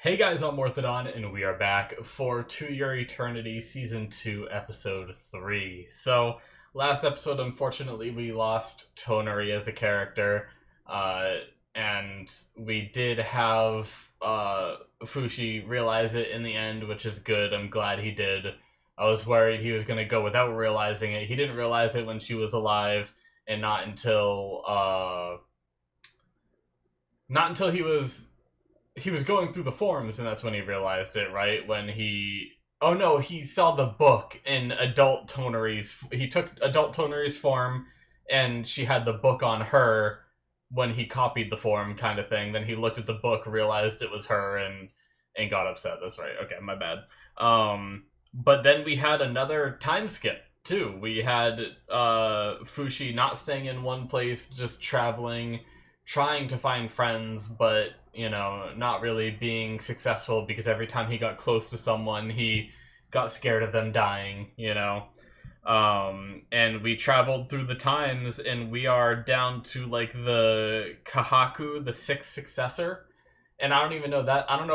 Hey guys, I'm Morthadon, and we are back for To Your Eternity Season 2, Episode 3. So, last episode, unfortunately, we lost Toneri as a character, uh, and we did have Fushi realize it in the end, which is good. I'm glad he did. I was worried he was going to go without realizing it. He didn't realize it when she was alive, and not until he was going through the forums, and that's when he realized it, right? When he... Oh no, he saw the book in adult Toneri's... He took adult Toneri's form, and she had the book on her when he copied the form, kind of thing. Then he looked at the book, realized it was her, and got upset. That's right. Okay, my bad. But then we had another time skip, too. We had Fushi not staying in one place, just traveling, trying to find friends, but not really being successful because every time he got close to someone, he got scared of them dying. And we traveled through the times, and we are down to like the Kahaku, the sixth successor. And I don't know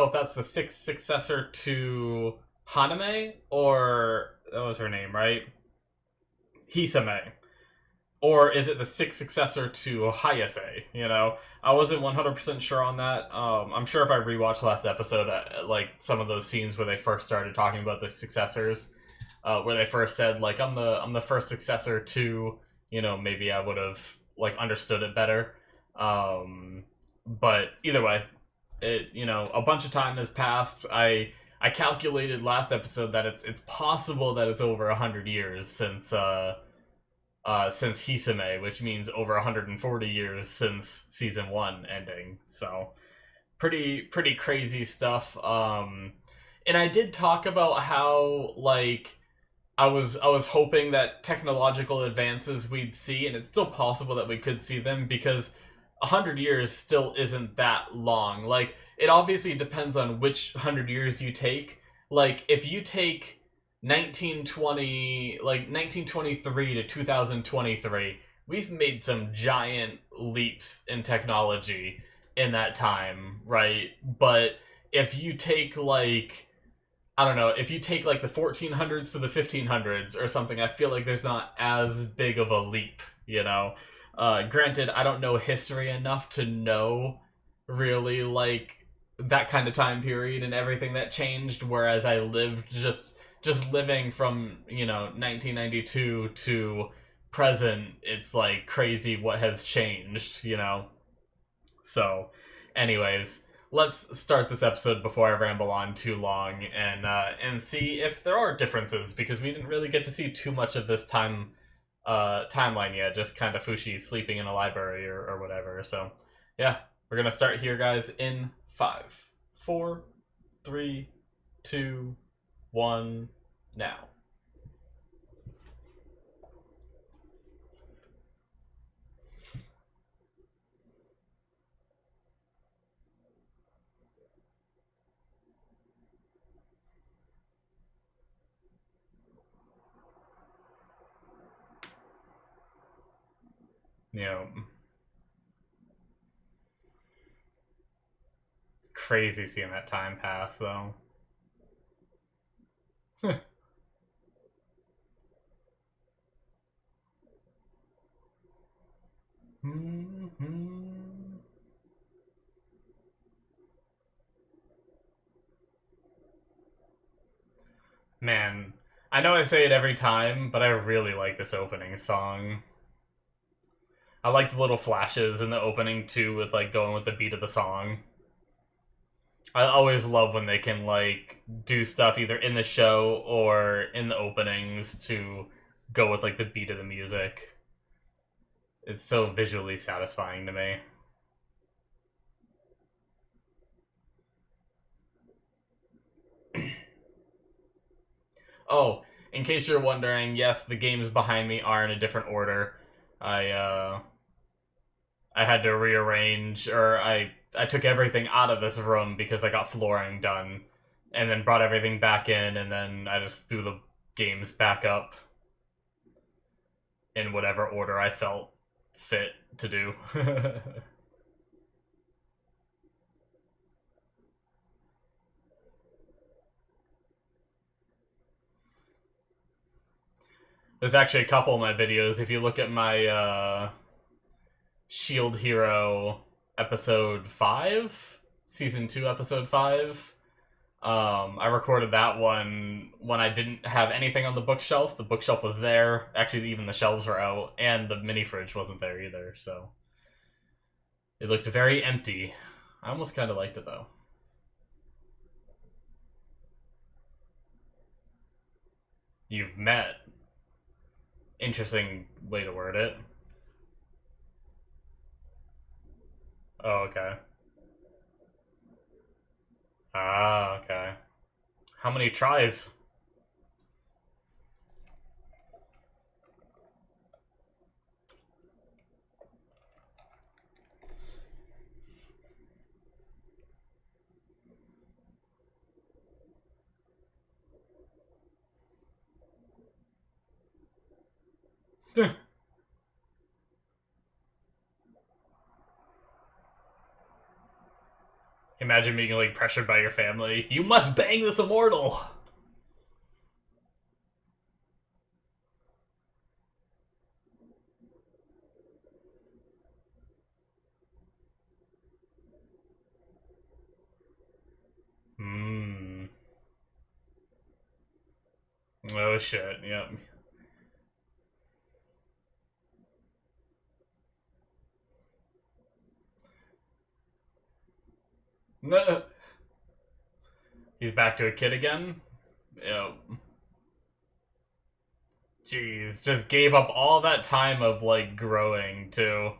if that's the sixth successor to Haname, or that was her name, right? Hisame. Or is it the sixth successor to Hayase? I wasn't 100% sure on that. I'm sure if I rewatched last episode, like some of those scenes where they first started talking about the successors, where they first said like I'm the first successor to, maybe I would have like understood it better. But either way, a bunch of time has passed. I calculated last episode that it's possible that it's over 100 years since Hisame, which means over 140 years since season 1 ending. So pretty crazy stuff. And I did talk about how like I was hoping that technological advances we'd see, and it's still possible that we could see them because 100 years still isn't that long. Like, it obviously depends on which 100 years you take. Like, if you take 1923 to 2023, we've made some giant leaps in technology in that time, right? But if you take like, I don't know, if you take like the 1400s to the 1500s or something, I feel like there's not as big of a leap. Granted, I don't know history enough to know really like that kind of time period and everything that changed, whereas I lived just living from 1992 to present. It's like crazy what has changed. So anyways, let's start this episode before I ramble on too long, and see if there are differences, because we didn't really get to see too much of this timeline yet. Just kind of Fushi sleeping in a library or whatever. So yeah, we're gonna start here, guys, in 5, 4, 3, 2, 1, now. You know, crazy seeing that time pass, though. Man, I know I say it every time, but I really like this opening song. I like the little flashes in the opening too, with like going with the beat of the song. I always love when they can like do stuff either in the show or in the openings to go with like the beat of the music. It's so visually satisfying to me. Oh, in case you're wondering, yes, the games behind me are in a different order. I I had to rearrange, or I took everything out of this room because I got flooring done, and then brought everything back in, and then I just threw the games back up in whatever order I felt fit to do. There's actually a couple of my videos. If you look at my Shield Hero episode 5, season 2, episode 5. I recorded that one when I didn't have anything on the bookshelf. The bookshelf was there. Actually, even the shelves were out, and the mini fridge wasn't there either, so it looked very empty. I almost kind of liked it, though. You've met. Interesting way to word it. Oh, okay. Ah, okay. How many tries? Imagine being like pressured by your family. You must bang this immortal. Hmm. Oh shit. Yep. No. He's back to a kid again. Yep. Jeez, just gave up all that time of like growing too.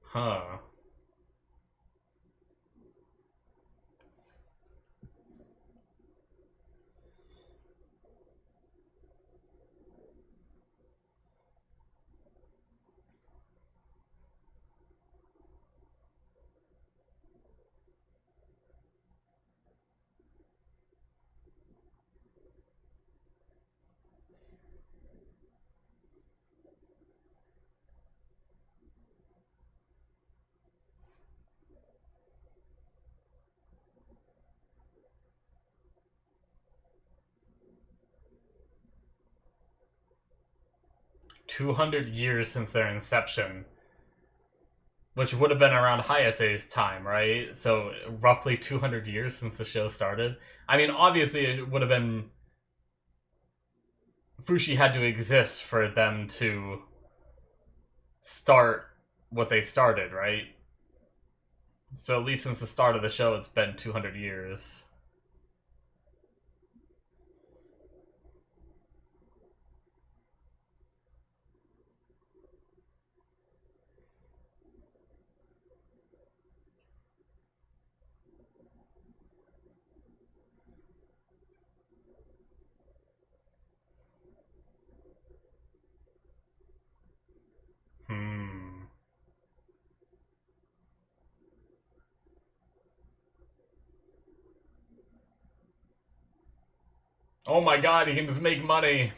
Huh. $200 since their inception, which would have been around Hayase's time, right? So roughly 200 years since the show started. I mean, obviously, it would have been Fushi had to exist for them to start what they started, right? So at least since the start of the show, it's been 200 years. Hmm. Oh my god, he can just make money.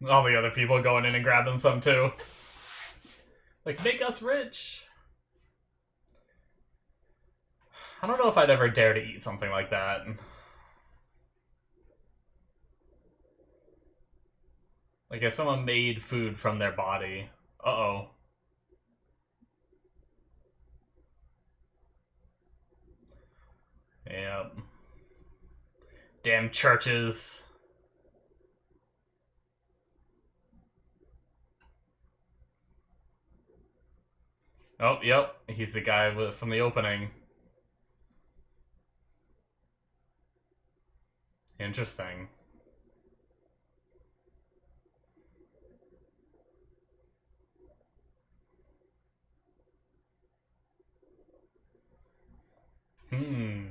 All the other people going in and grabbing some too. Like, make us rich. I don't know if I'd ever dare to eat something like that. Like, if someone made food from their body. Uh-oh. Yep. Damn churches. Oh, yep. He's the guy from the opening. Interesting. Hmm.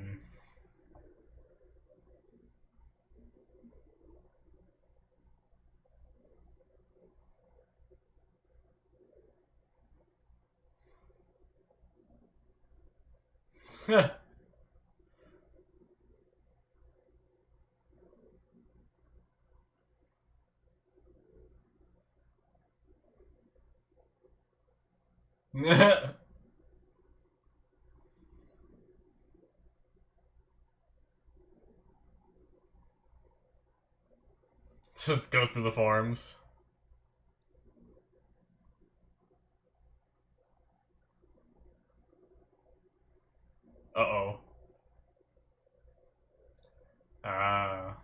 Just go through the forums. Uh-oh. Ah.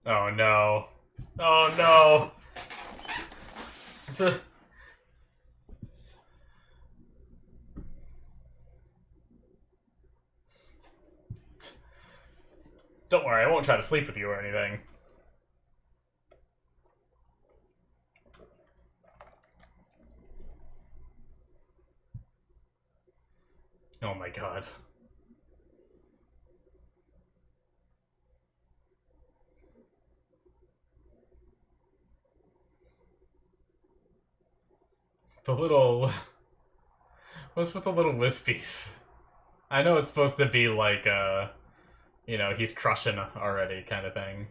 Oh no. Oh no. Don't worry, I won't try to sleep with you or anything. Oh my god. The little... What's with the little wispies? I know it's supposed to be like, you know, he's crushing already kind of thing.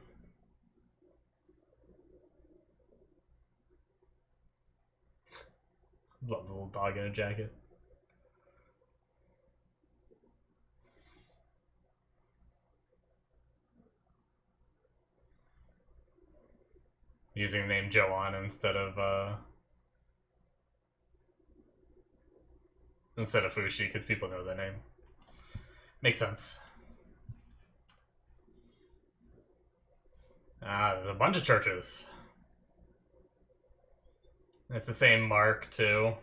Love the little dog in a jacket. Using the name Joanne instead of Fushi, because people know the name. Makes sense. Ah, there's a bunch of churches. It's the same mark, too,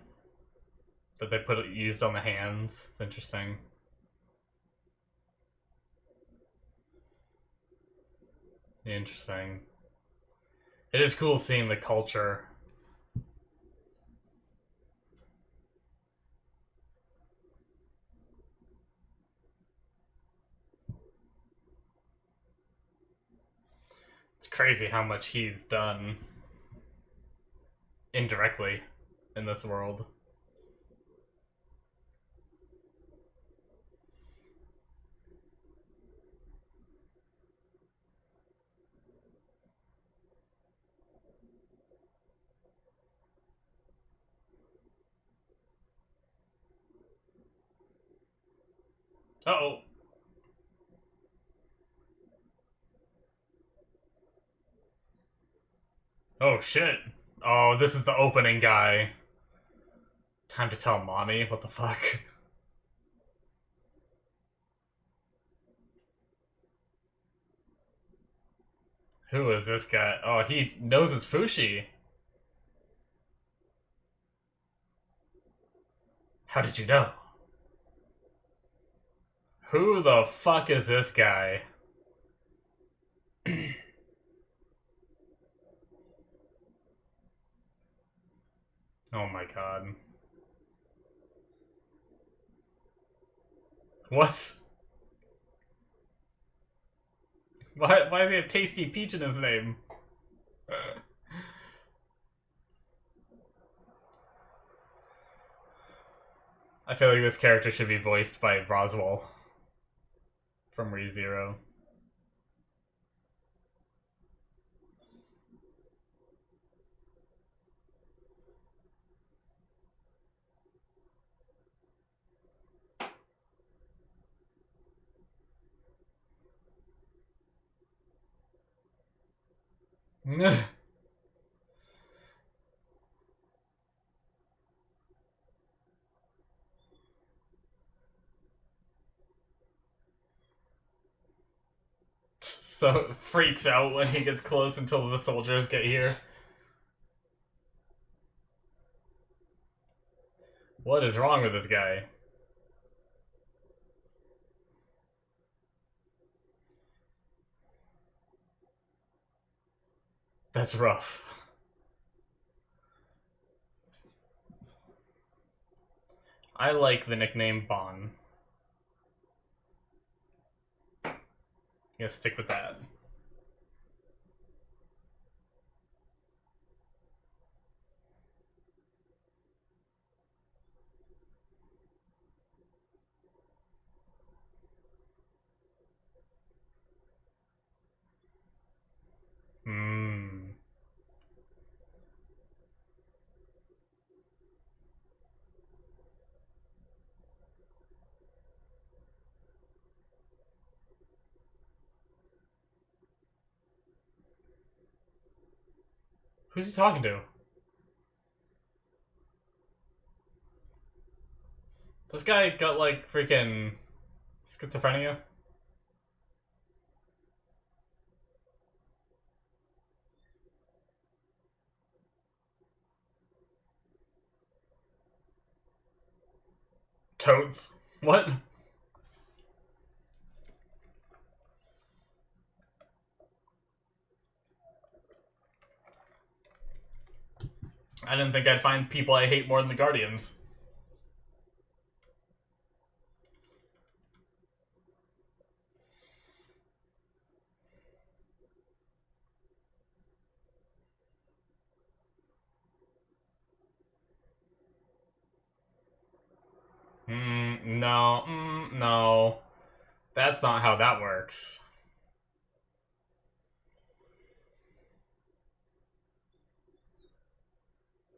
that they used on the hands. It's interesting. Interesting. It is cool seeing the culture. It's crazy how much he's done indirectly in this world. Uh-oh. Oh, shit. Oh, this is the opening guy. Time to tell mommy? What the fuck? Who is this guy? Oh, he knows it's Fushi. How did you know? Who the fuck is this guy? Oh my god. What? Why does he have Tasty Peach in his name? I feel like this character should be voiced by Roswell from ReZero. So freaks out when he gets close until the soldiers get here. What is wrong with this guy? That's rough. I like the nickname Bon. Yeah, stick with that. Hmm. Who's he talking to? This guy got, like, freaking schizophrenia? Totes. What? I didn't think I'd find people I hate more than the Guardians. No. No. That's not how that works.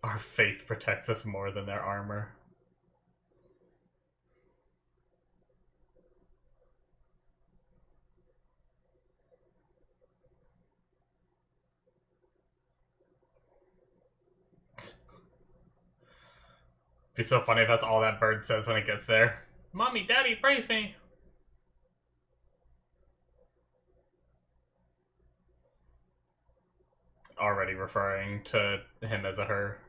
Our faith protects us more than their armor. It'd be so funny if that's all that bird says when it gets there. Mommy, Daddy, praise me! Already referring to him as a her.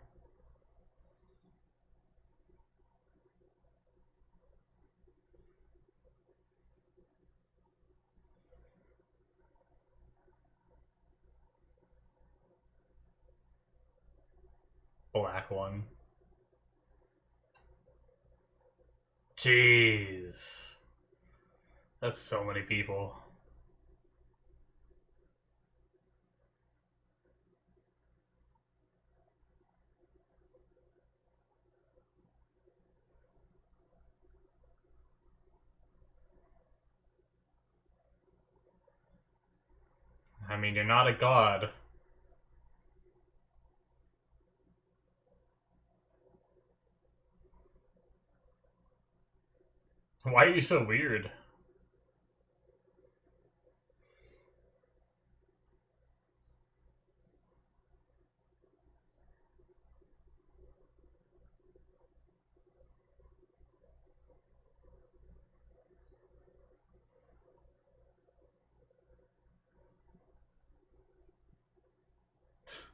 Black one. Jeez. That's so many people. I mean, you're not a god. Why are you so weird?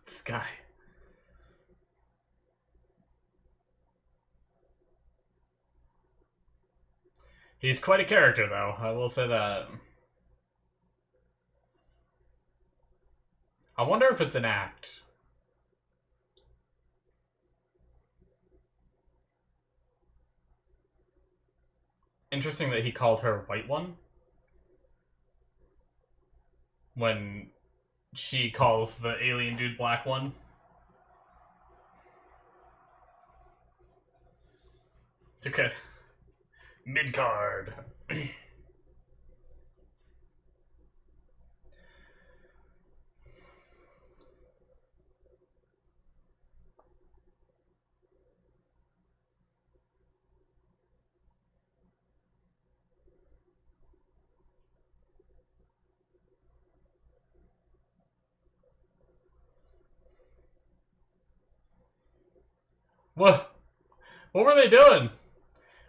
This guy. He's quite a character, though. I will say that. I wonder if it's an act. Interesting that he called her White One. When she calls the alien dude Black One. Okay. Mid-card. What? What were they doing?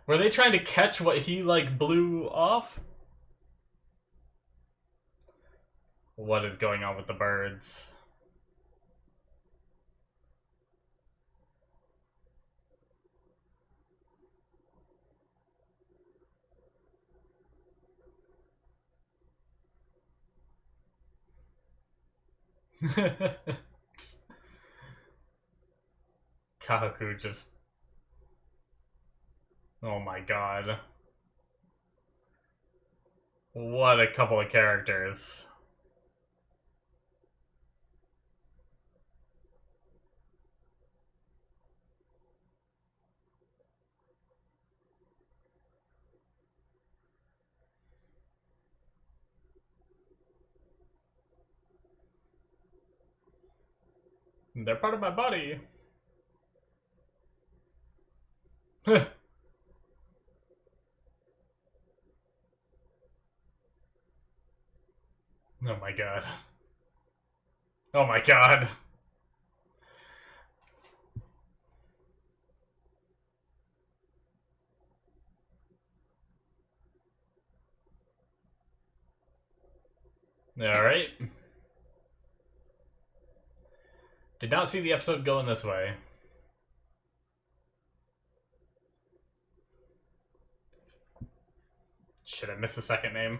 Were they trying to catch what he, like, blew off? What is going on with the birds? Kahaku just... Oh my god. What a couple of characters. They're part of my body. Oh my god. Oh my god. Alright. Did not see the episode going this way. Shit, I missed the second name.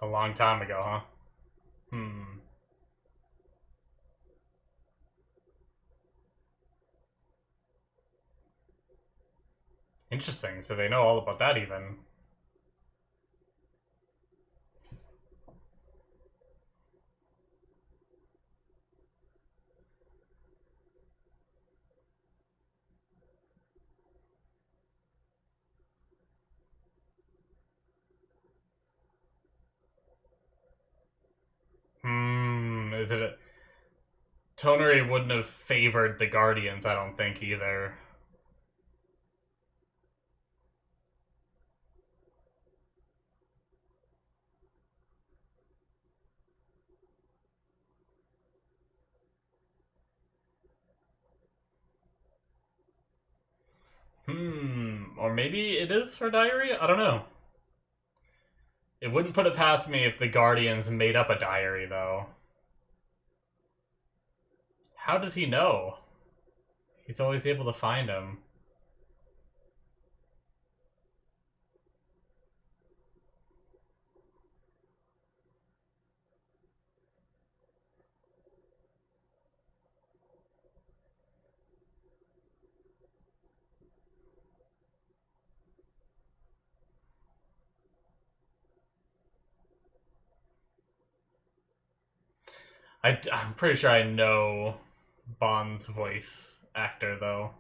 A long time ago, huh? Interesting, so they know all about that even. Is it... Toneri wouldn't have favored the Guardians, I don't think, either. Or maybe it is her diary? I don't know. It wouldn't put it past me if the Guardians made up a diary, though. How does he know? He's always able to find him. I'm pretty sure I know Bond's voice actor, though.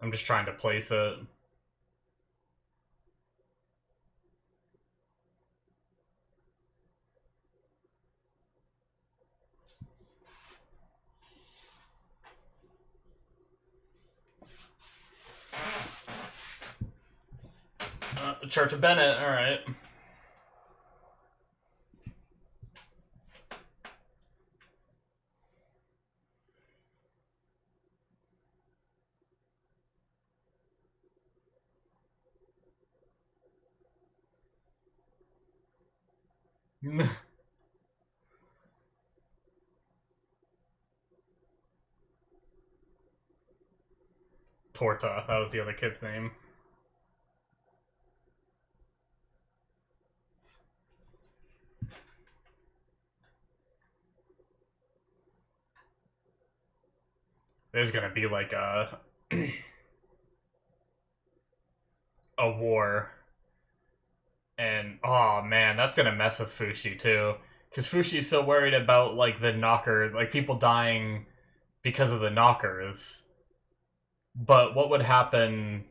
I'm just trying to place it. The Church of Bennett, alright. Torta, that was the other kid's name. There's gonna be like a war. And oh man, that's gonna mess with Fushi too. Because Fushi's so worried about like the knocker, like people dying because of the knockers. But what would happen?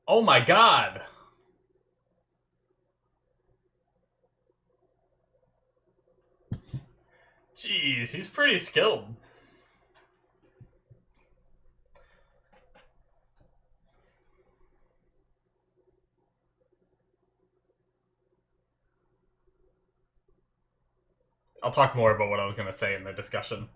Oh my god! Jeez, he's pretty skilled. I'll talk more about what I was going to say in the discussion.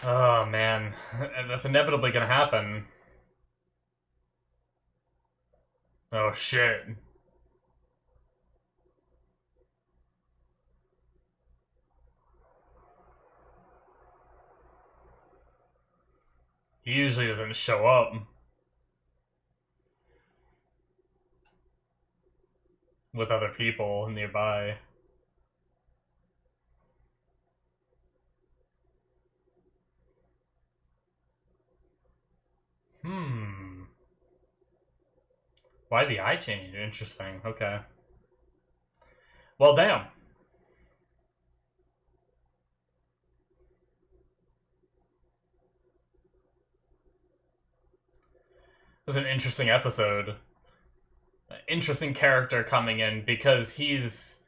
Oh man, that's inevitably gonna happen. Oh shit. He usually doesn't show up with other people nearby. Hmm. Why the eye change? Interesting. Okay. Well, damn. It was an interesting episode. Interesting character coming in because he's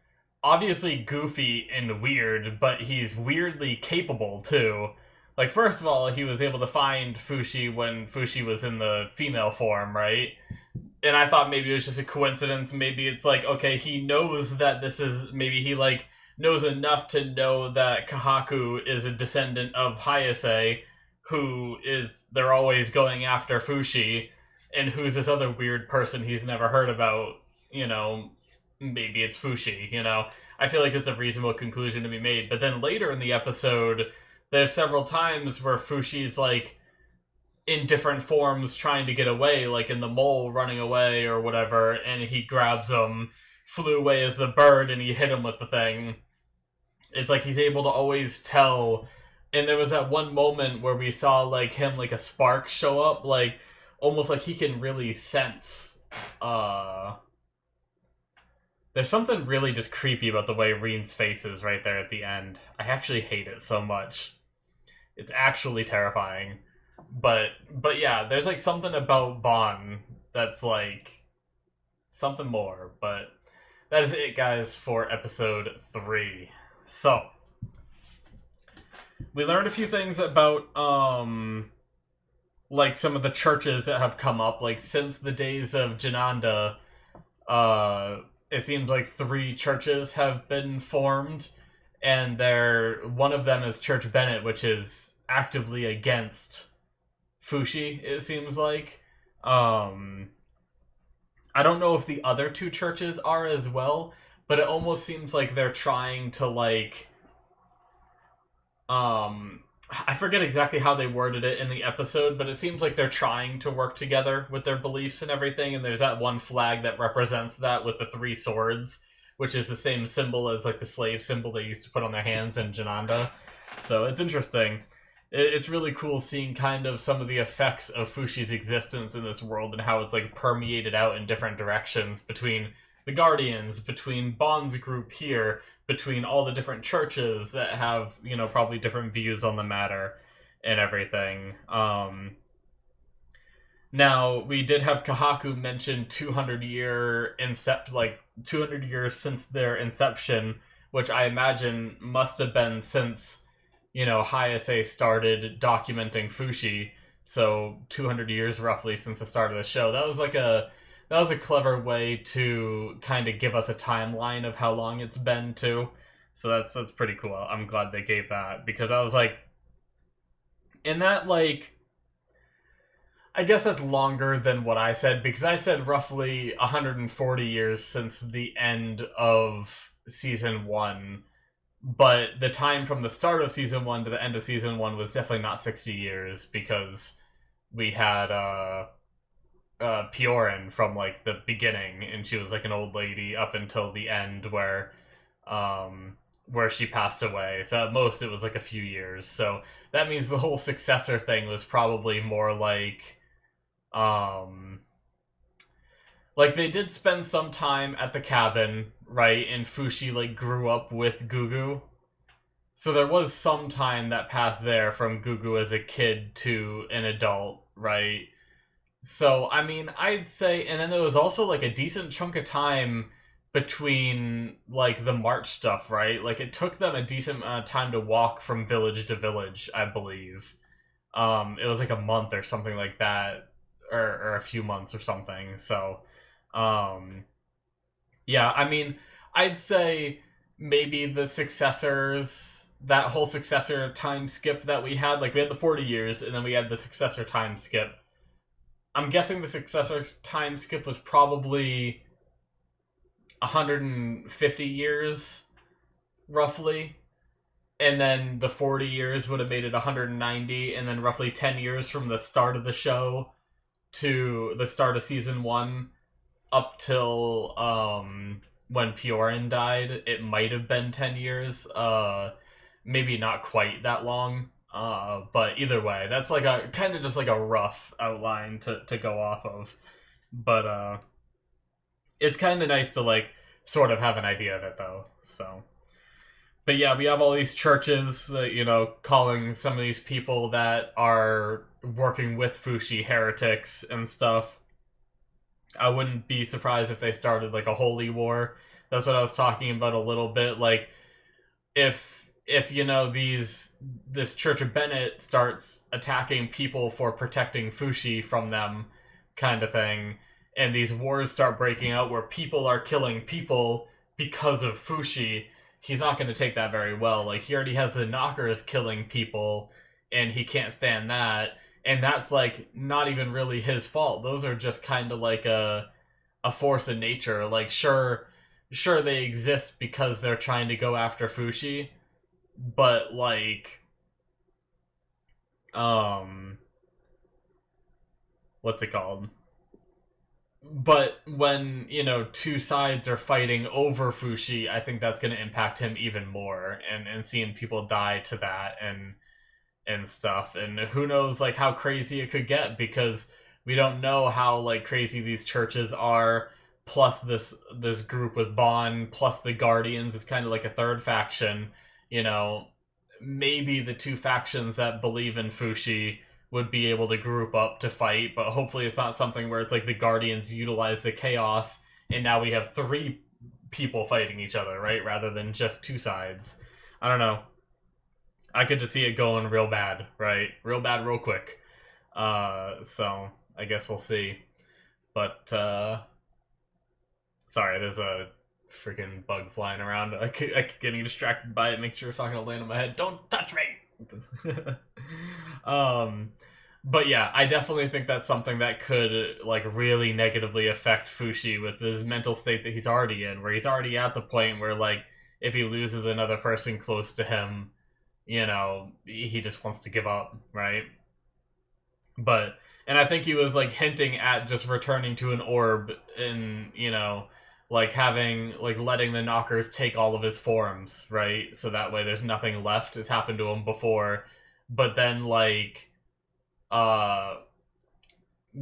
obviously goofy and weird, but he's weirdly capable too. Like, first of all, he was able to find Fushi when Fushi was in the female form, right? And I thought maybe it was just a coincidence. Maybe it's like, okay, he knows that this is, maybe he like knows enough to know that Kahaku is a descendant of Hayase, who is, they're always going after Fushi, and who's this other weird person he's never heard about, you know, maybe it's Fushi, you know? I feel like it's a reasonable conclusion to be made. But then later in the episode, there's several times where Fushi's like in different forms trying to get away, like in the mole running away or whatever, and he grabs him, flew away as the bird, and he hit him with the thing. It's like he's able to always tell. And there was that one moment where we saw like him, like a spark show up, like almost like he can really sense. There's something really just creepy about the way Reen's face is right there at the end. I actually hate it so much. It's actually terrifying. But yeah, there's like something about Bon that's like something more. But that is it, guys, for episode 3. So we learned a few things about like some of the churches that have come up, like since the days of Jananda. It seems like 3 churches have been formed, and one of them is Church Bennett, which is actively against Fushi, it seems like. I don't know if the other 2 churches are as well, but it almost seems like they're trying to like I forget exactly how they worded it in the episode, but it seems like they're trying to work together with their beliefs and everything, and there's that one flag that represents that with the 3 swords, which is the same symbol as like the slave symbol they used to put on their hands in Jananda. So it's interesting. It's really cool seeing kind of some of the effects of Fushi's existence in this world and how it's like permeated out in different directions between the Guardians, between Bond's group here, between all the different churches that have, you know, probably different views on the matter and everything. Now, we did have Kahaku mention 200 years since their inception, which I imagine must have been since, you know, Hayase started documenting Fushi. So 200 years roughly since the start of the show. That was a clever way to kind of give us a timeline of how long it's been too. So that's pretty cool. I'm glad they gave that, because I was like, in that, like, I guess that's longer than what I said, because I said roughly 140 years since the end of season 1. But the time from the start of season 1 to the end of season 1 was definitely not 60 years, because we had Piorin from like the beginning, and she was like an old lady up until the end where she passed away. So at most it was like a few years. So that means the whole successor thing was probably more like they did spend some time at the cabin, right? And Fushi like grew up with Gugu. So there was some time that passed there from Gugu as a kid to an adult, right? So, I mean, I'd say, and then there was also like a decent chunk of time between like the March stuff, right? Like it took them a decent amount of time to walk from village to village, I believe. It was like a month or something like that, or a few months or something. So, um, yeah, I mean, I'd say maybe the successors that whole successor time skip that we had. Like, we had the 40 years, and then we had the successor time skip. I'm guessing the successor time skip was probably 150 years, roughly. And then the 40 years would have made it 190, and then roughly 10 years from the start of the show to the start of season 1 up till when Piorin died. It might have been 10 years. Maybe not quite that long. But either way, that's like a kind of just like a rough outline to go off of. But it's kind of nice to like sort of have an idea of it, though. So, but yeah, we have all these churches, calling some of these people that are working with Fushi heretics and stuff. I wouldn't be surprised if they started like a holy war. That's what I was talking about a little bit. Like, if this Church of Bennett starts attacking people for protecting Fushi from them, kind of thing, and these wars start breaking out where people are killing people because of Fushi, he's not going to take that very well. Like, he already has the Knockers killing people, and he can't stand that. And that's, like, not even really his fault. Those are just kind of like a force of nature. Like, sure they exist because they're trying to go after Fushi, but, like, what's it called? But when, two sides are fighting over Fushi, I think that's going to impact him even more, and seeing people die to that and stuff. And who knows, like, how crazy it could get, because we don't know how, like, crazy these churches are, plus this group with Bon, plus the Guardians is kind of like a third faction. Maybe the two factions that believe in Fushi would be able to group up to fight, but hopefully it's not something where it's like the Guardians utilize the chaos, and now we have 3 people fighting each other, right? Rather than just 2 sides. I don't know. I could just see it going real bad, right? Real bad, real quick. So I guess we'll see. But, sorry, there's a freaking bug flying around. I keep getting distracted by it. Make sure it's not going to land on my head. Don't touch me! But yeah, I definitely think that's something that could, like, really negatively affect Fushi with his mental state that he's already in, where he's already at the point where, like, if he loses another person close to him, he just wants to give up, right? And I think he was, like, hinting at just returning to an orb and, like, letting the Knockers take all of his forms, right? So that way there's nothing left. It's happened to him before. But then, like, there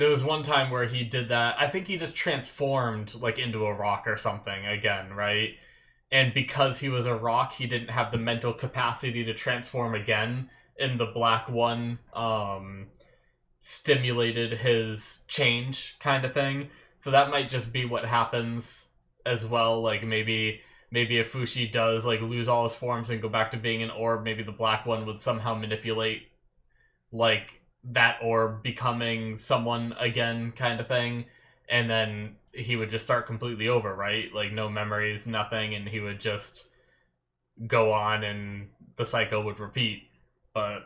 was one time where he did that. I think he just transformed, like, into a rock or something again, right? And because he was a rock, he didn't have the mental capacity to transform again. And the Black One, stimulated his change, kind of thing. So that might just be what happens as well. Like, maybe if Fushi does, like, lose all his forms and go back to being an orb, maybe the Black One would somehow manipulate, like, that orb becoming someone again, kind of thing. And then he would just start completely over, right? Like, no memories, nothing, and he would just go on and the cycle would repeat. But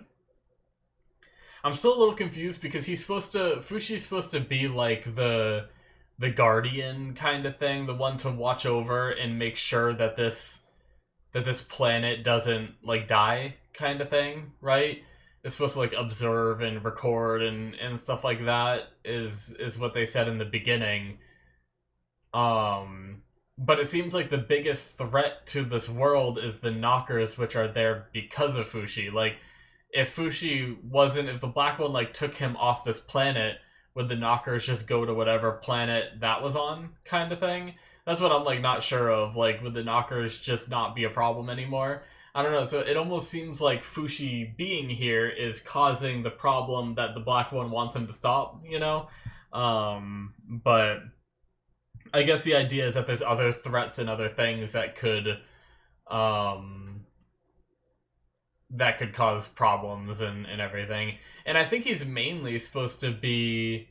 I'm still a little confused because Fushi's supposed to be like the guardian kind of thing, the one to watch over and make sure that this planet doesn't, like, die kind of thing, right? It's supposed to, like, observe and record and stuff like that is what they said in the beginning. But it seems like the biggest threat to this world is the Knockers, which are there because of Fushi. Like, if the Black One, like, took him off this planet, would the Knockers just go to whatever planet that was on, kind of thing? That's what I'm, like, not sure of. Like, would the Knockers just not be a problem anymore? I don't know. So it almost seems like Fushi being here is causing the problem that the Black One wants him to stop, But I guess the idea is that there's other threats and other things that could cause problems and everything. And I think he's mainly supposed to be,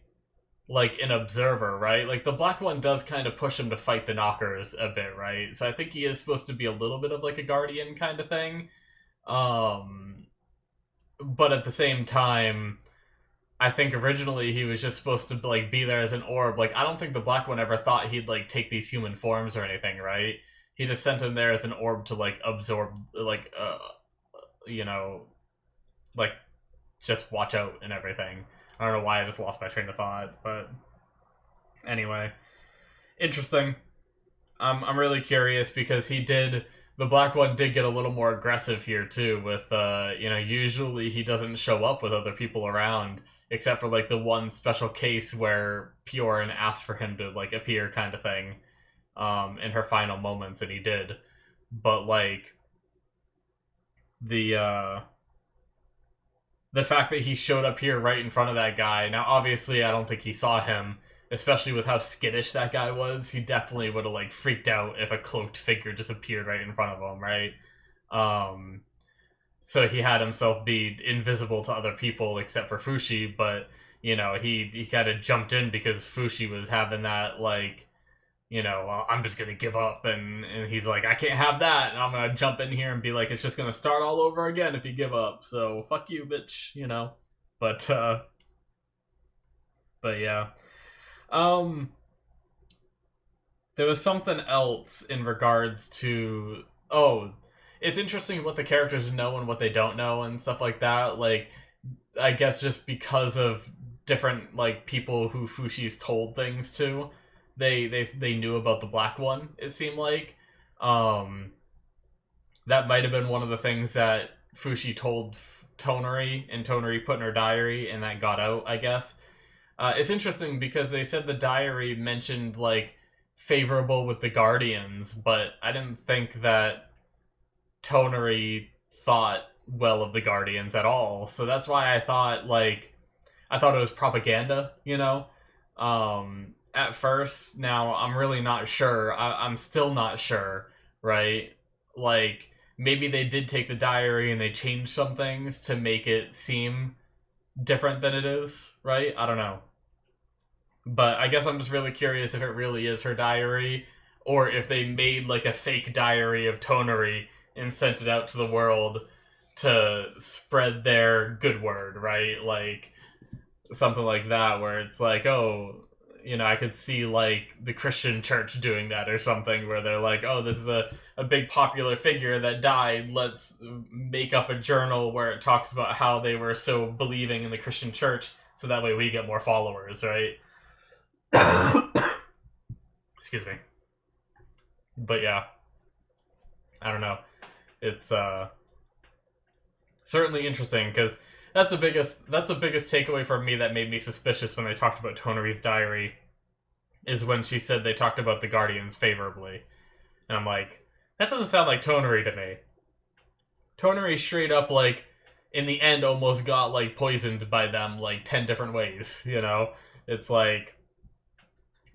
like, an observer, right? Like, the Black One does kind of push him to fight the Knockers a bit, right? So I think he is supposed to be a little bit of, like, a guardian kind of thing. But at the same time, I think originally he was just supposed to like be there as an orb. Like I don't think the Black One ever thought he'd like take these human forms or anything, right? He just sent him there as an orb to like absorb, like you know, like just watch out and everything. I don't know why I just lost my train of thought, but anyway, interesting. I'm really curious because the Black One did get a little more aggressive here too. With usually he doesn't show up with other people around, except for like the one special case where Piorin asked for him to like appear, kind of thing, in her final moments, and he did. But like the fact that he showed up here right in front of that guy. Now, obviously, I don't think he saw him, especially with how skittish that guy was. He definitely would have like freaked out if a cloaked figure just appeared right in front of him, right? So he had himself be invisible to other people except for Fushi, but he kind of jumped in because Fushi was having that like, well, I'm just gonna give up, and he's like, I can't have that, and I'm gonna jump in here and be like, it's just gonna start all over again if you give up. So fuck you, bitch. But yeah. There was something else in regards to it's interesting what the characters know and what they don't know and stuff like that. Like, I guess just because of different like people who Fushi's told things to, they knew about the Black One. It seemed like that might have been one of the things that Fushi told Toneri, and Toneri put in her diary, and that got out, I guess. It's interesting because they said the diary mentioned like favorable with the Guardians, but I didn't think that Toneri thought well of the Guardians at all. So that's why I thought it was propaganda, at first. Now I'm really not sure. I'm still not sure, right? Like, maybe they did take the diary and they changed some things to make it seem different than it is, right? I don't know. But I guess I'm just really curious if it really is her diary, or if they made like a fake diary of Toneri and sent it out to the world to spread their good word, right? Like, something like that, where it's like, I could see like the Christian church doing that or something, where they're like, oh, this is a big popular figure that died. Let's make up a journal where it talks about how they were so believing in the Christian church, so that way we get more followers, right? Excuse me. But yeah, I don't know. It's certainly interesting because that's the biggest takeaway for me that made me suspicious when they talked about Toneri's diary, is when she said they talked about the Guardians favorably. And I'm like, that doesn't sound like Toneri to me. Toneri straight up, like, in the end almost got, like, poisoned by them, like, 10 different ways, It's like,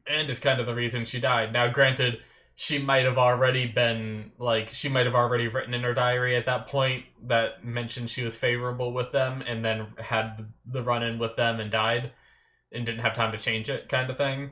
and is kind of the reason she died. Now, granted, she might have already written in her diary at that point that mentioned she was favorable with them, and then had the run-in with them and died, and didn't have time to change it, kind of thing.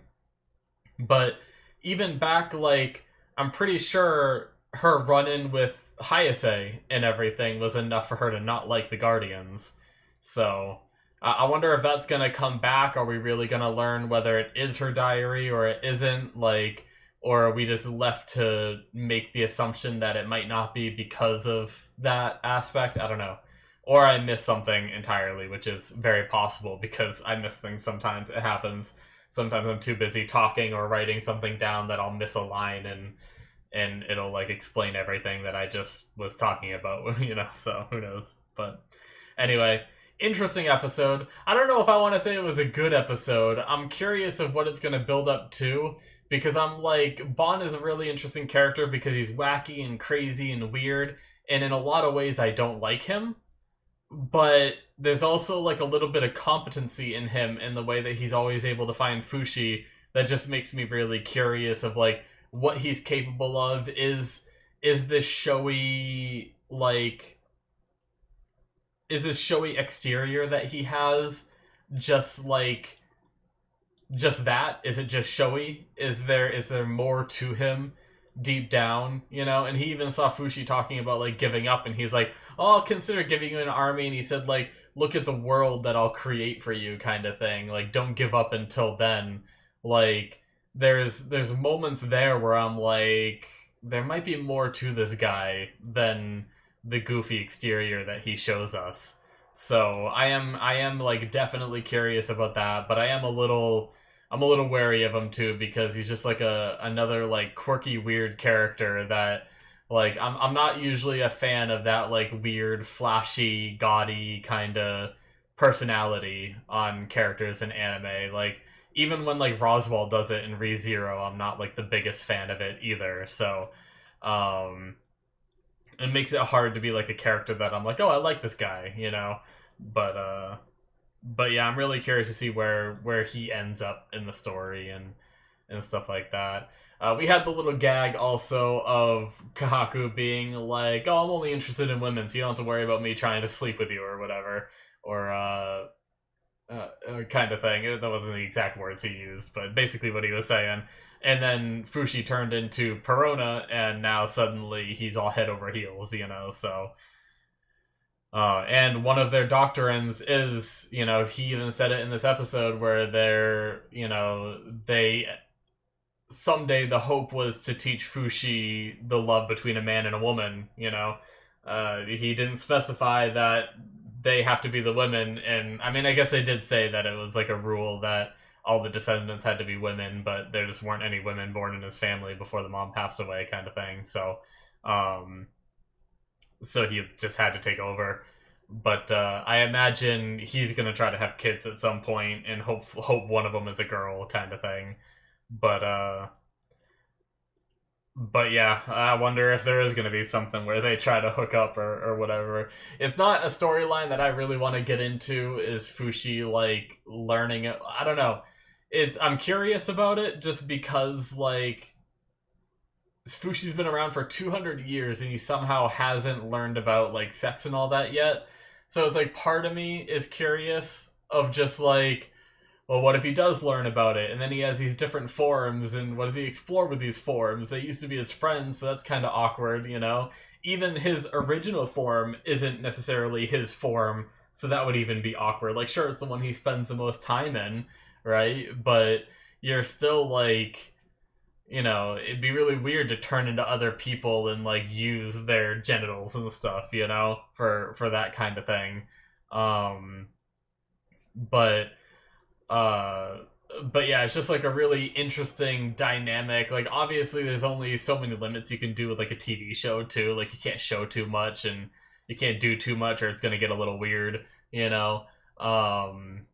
But even back, like, I'm pretty sure her run-in with Hayase and everything was enough for her to not like the Guardians. So I wonder if that's gonna come back. Are we really gonna learn whether it is her diary or it isn't? Like, or are we just left to make the assumption that it might not be because of that aspect? I don't know. Or I missed something entirely, which is very possible because I miss things sometimes. It happens. Sometimes I'm too busy talking or writing something down that I'll miss a line, and it'll like explain everything that I just was talking about, so who knows. But anyway, interesting episode. I don't know if I want to say it was a good episode. I'm curious of what it's going to build up to, because I'm like, Bon is a really interesting character because he's wacky and crazy and weird, and in a lot of ways I don't like him. But there's also like a little bit of competency in him in the way that he's always able to find Fushi that just makes me really curious of like what he's capable of. Is this showy exterior that he has just that? Is it just showy? Is there more to him deep down, you know. And he even saw Fushi talking about like giving up, and he's like, "Oh, I'll consider giving you an army." And he said like, "Look at the world that I'll create for you," kind of thing. Like, don't give up until then. Like, there's moments there where I'm like, there might be more to this guy than the goofy exterior that he shows us. So I am like definitely curious about that, but I'm a little wary of him too, because he's just like another like quirky weird character that like I'm not usually a fan of that like weird flashy gaudy kind of personality on characters in anime. Like even when like Roswell does it in ReZero, I'm not like the biggest fan of it either. So um it makes it hard to be like a character that I'm like, "Oh, I like this guy," you know. But but yeah, I'm really curious to see where he ends up in the story and stuff like that. We had the little gag also of Kahaku being like, "Oh, I'm only interested in women, so you don't have to worry about me trying to sleep with you or whatever," or kind of thing. That wasn't the exact words he used, but basically what he was saying. And then Fushi turned into Perona, and now suddenly he's all head over heels, you know. So and one of their doctrines is, you know, he even said it in this episode where they're, you know, they someday the hope was to teach Fushi the love between a man and a woman, you know. He didn't specify that they have to be the women, and I mean, I guess they did say that it was like a rule that all the descendants had to be women, but there just weren't any women born in his family before the mom passed away, kind of thing. So, so he just had to take over. But I imagine he's gonna try to have kids at some point, and hope one of them is a girl, kind of thing. But but yeah, I wonder if there is gonna be something where they try to hook up or whatever. It's not a storyline that I really want to get into. Is Fushi like learning it? I don't know. I'm curious about it just because like Fushi's been around for 200 years and he somehow hasn't learned about like sex and all that yet. So it's like part of me is curious of just like, well, what if he does learn about it? And then he has these different forms, and what does he explore with these forms? They used to be his friends, so that's kind of awkward, you know? Even his original form isn't necessarily his form, so that would even be awkward. Like, sure, it's the one he spends the most time in, right? But you're still like, you know, it'd be really weird to turn into other people and like use their genitals and stuff, you know, for that kind of thing. Um, but uh, but yeah, it's just like a really interesting dynamic. Like obviously, there's only so many limits you can do with like a TV show too. Like you can't show too much and you can't do too much, or it's gonna get a little weird, you know. Um,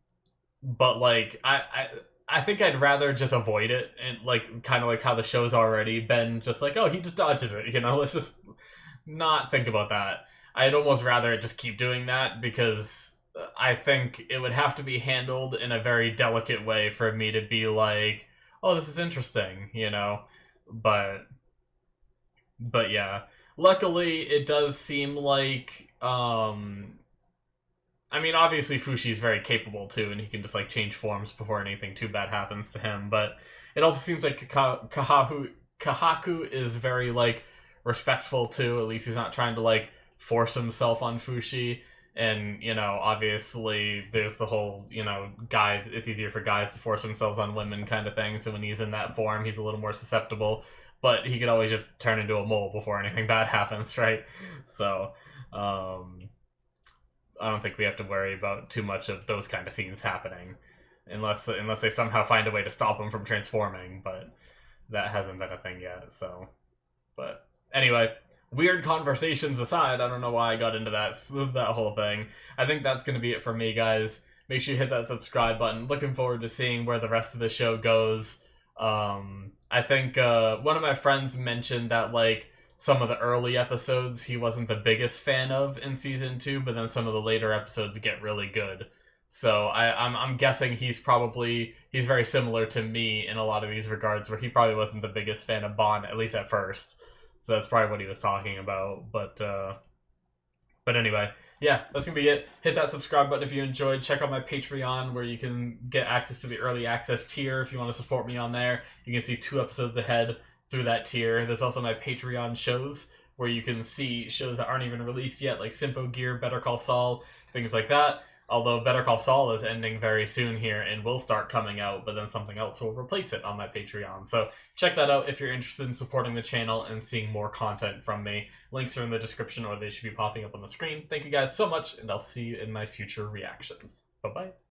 but like I think I'd rather just avoid it, and like kind of like how the show's already been just like, oh, he just dodges it, you know. Let's just not think about that. I'd almost rather it just keep doing that, because I think it would have to be handled in a very delicate way for me to be like, oh, this is interesting, you know. But yeah, luckily it does seem like I mean, obviously Fushi's very capable too, and he can just like change forms before anything too bad happens to him. But it also seems like Kahaku is very like respectful too. At least he's not trying to like force himself on Fushi. And you know, obviously, there's the whole, you know, guys. It's easier for guys to force themselves on women kind of thing. So when he's in that form, he's a little more susceptible. But he could always just turn into a mole before anything bad happens, right? So. I don't think we have to worry about too much of those kind of scenes happening, unless they somehow find a way to stop him from transforming. But that hasn't been a thing yet. So, but anyway, weird conversations aside, I don't know why I got into that whole thing. I think that's going to be it for me, guys. Make sure you hit that subscribe button. Looking forward to seeing where the rest of the show goes. I think one of my friends mentioned that like some of the early episodes he wasn't the biggest fan of in season 2, but then some of the later episodes get really good. So I'm guessing he's very similar to me in a lot of these regards, where he probably wasn't the biggest fan of Bond, at least at first. So that's probably what he was talking about. But anyway, yeah, that's gonna be it. Hit that subscribe button if you enjoyed. Check out my Patreon, where you can get access to the early access tier if you want to support me on there. You can see 2 episodes ahead through that tier. There's also my Patreon shows, where you can see shows that aren't even released yet, like Simpo Gear, Better Call Saul, things like that. Although Better Call Saul is ending very soon here and will start coming out, but then something else will replace it on my Patreon. So check that out if you're interested in supporting the channel and seeing more content from me. Links are in the description, or they should be popping up on the screen. Thank you guys so much, and I'll see you in my future reactions. Bye-bye.